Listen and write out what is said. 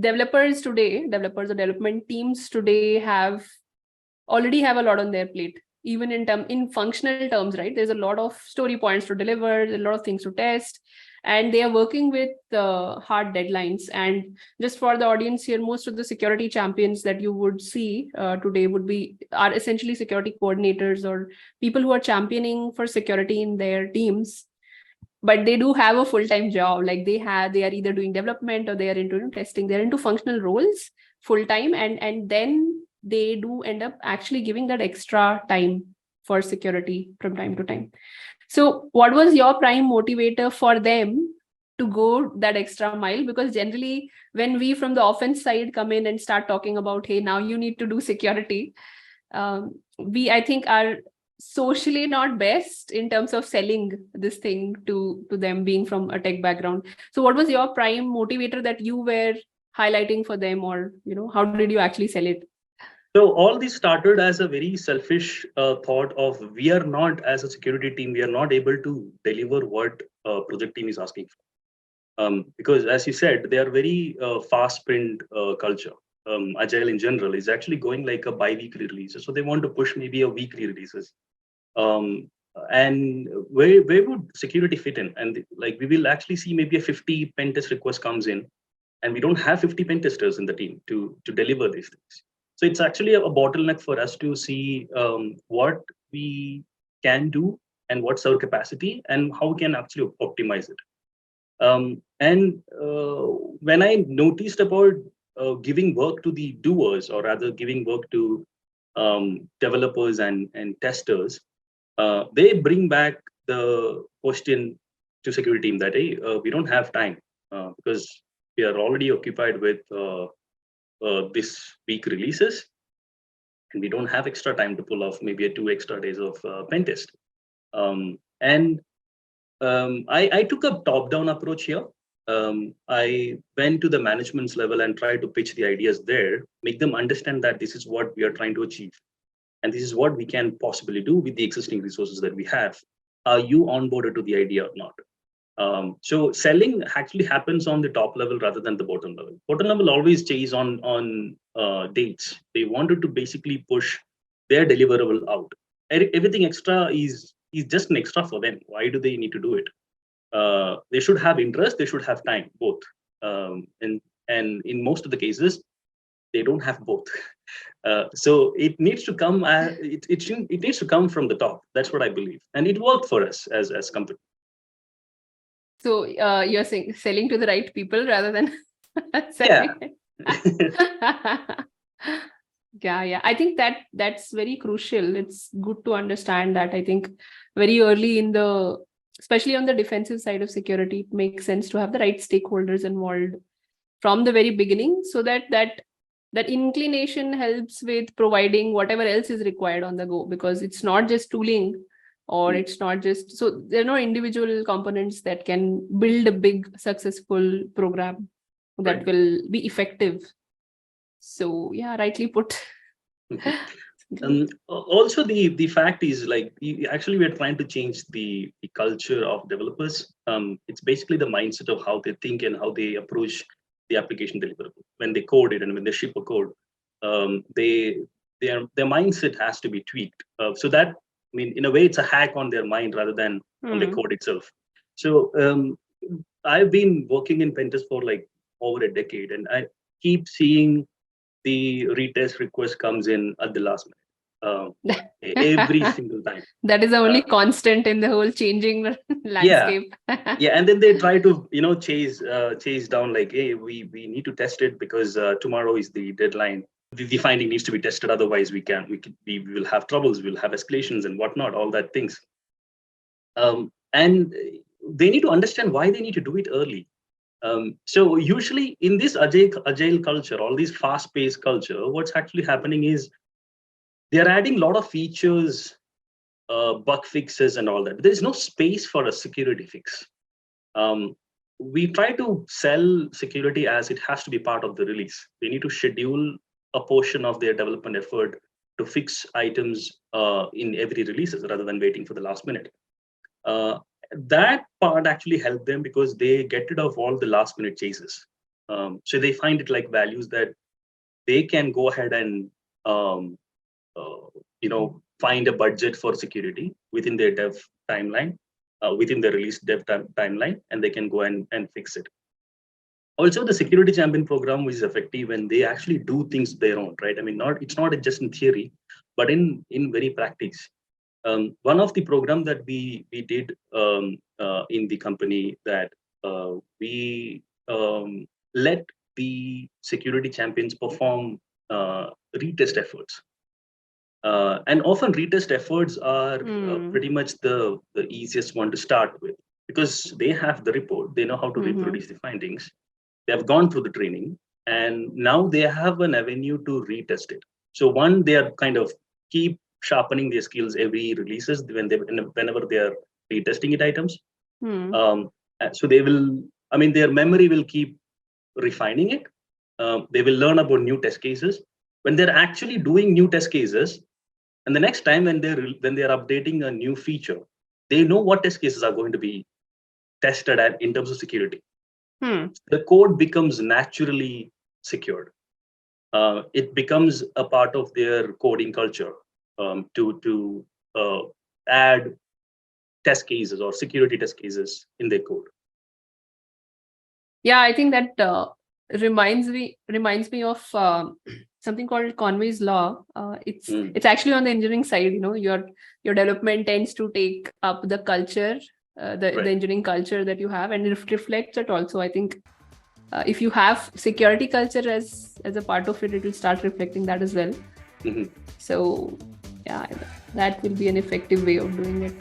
developers or development teams today already have a lot on their plate, even in functional terms, right? There's a lot of story points to deliver, a lot of things to test, and they are working with hard deadlines. And just for the audience here, most of the security champions that you would see today are essentially security coordinators or people who are championing for security in their teams. But they do have a full-time job. Like they are either doing development or they are into testing. They're into functional roles full-time, and then they do end up actually giving that extra time for security from time to time. So what was your prime motivator for them to go that extra mile? Because generally when we from the offense side come in and start talking about, hey, now you need to do security, we, I think, are socially not best in terms of selling this thing to them, being from a tech background. So what was your prime motivator that you were highlighting for them, or how did you actually sell it? So all this started as a very selfish thought of, we are not, as a security team, we are not able to deliver what project team is asking for. Because as you said, they are very fast sprint culture. Agile in general is actually going like a bi-weekly releases. So they want to push maybe a weekly releases. And where would security fit in? And like we will actually see maybe a 50 pen test request comes in, and we don't have 50 pen testers in the team to deliver these things. So it's actually a bottleneck for us to see what we can do and what's our capacity and how we can actually optimize it. When I noticed about giving work to the doers, or rather giving work to developers and testers, they bring back the question to security team that, hey, we don't have time because we are already occupied with this week releases, and we don't have extra time to pull off maybe 2 extra days of pen test. I took a top-down approach here. I went to the management's level and tried to pitch the ideas there, make them understand that this is what we are trying to achieve, and this is what we can possibly do with the existing resources that we have. Are you onboarded to the idea or not? So selling actually happens on the top level rather than the bottom level. Bottom level always chase on dates. They wanted to basically push their deliverable out. Everything extra is just an extra for them. Why do they need to do it? They should have interest. They should have time, both. And in most of the cases, they don't have both. So it needs to come. It needs to come from the top. That's what I believe, and it worked for us as company. So you're saying selling to the right people rather than selling. Yeah. I think that's very crucial. It's good to understand that. I think very early especially on the defensive side of security, it makes sense to have the right stakeholders involved from the very beginning, so that inclination helps with providing whatever else is required on the go, because it's not just tooling, or it's not just, so there are no individual components that can build a big successful program that will be effective. So yeah, rightly put. Also, the fact is, like, actually we're trying to change the culture of developers. It's basically the mindset of how they think and how they approach the application deliverable when they code it and when they ship a code. Their mindset has to be tweaked, so that, I mean, in a way, it's a hack on their mind rather than on the code itself. So I've been working in Pentest for like over a decade, and I keep seeing the retest request comes in at the last minute, every single time. That is the only constant in the whole changing landscape. Yeah, and then they try to chase down, like, hey, we need to test it because tomorrow is the deadline. The finding needs to be tested, otherwise we will have troubles, we'll have escalations and whatnot, all that things. And they need to understand why they need to do it early. So usually in this agile culture, all this fast-paced culture, what's actually happening is they're adding a lot of features, bug fixes and all that. There is no space for a security fix. We try to sell security as it has to be part of the release. They need to schedule a portion of their development effort to fix items in every releases rather than waiting for the last minute. That part actually helped them because they get rid of all the last minute chases. So they find it like values that they can go ahead and find a budget for security within their dev timeline, within the release dev timeline, and they can go and fix it. Also, the security champion program is effective when they actually do things their own, right? I mean, it's not just in theory, but in very practice. One of the program that we did in the company, that we let the security champions perform retest efforts. And often retest efforts are pretty much the easiest one to start with, because they have the report, they know how to reproduce the findings, they have gone through the training, and now they have an avenue to retest it. So one, they are kind of keep sharpening their skills every releases whenever they are retesting it items. So they will, I mean, their memory will keep refining it. They will learn about new test cases. When they're actually doing new test cases, and the next time when they're updating a new feature, they know what test cases are going to be tested at in terms of security. The code becomes naturally secured. It becomes a part of their coding culture to add test cases or security test cases in their code. Yeah, I think that reminds me of something called Conway's law. It's actually on the engineering side. Your development tends to take up the culture, the engineering culture that you have, and it reflects it also. I think if you have security culture as a part of it, it will start reflecting that as well. So yeah, that will be an effective way of doing it.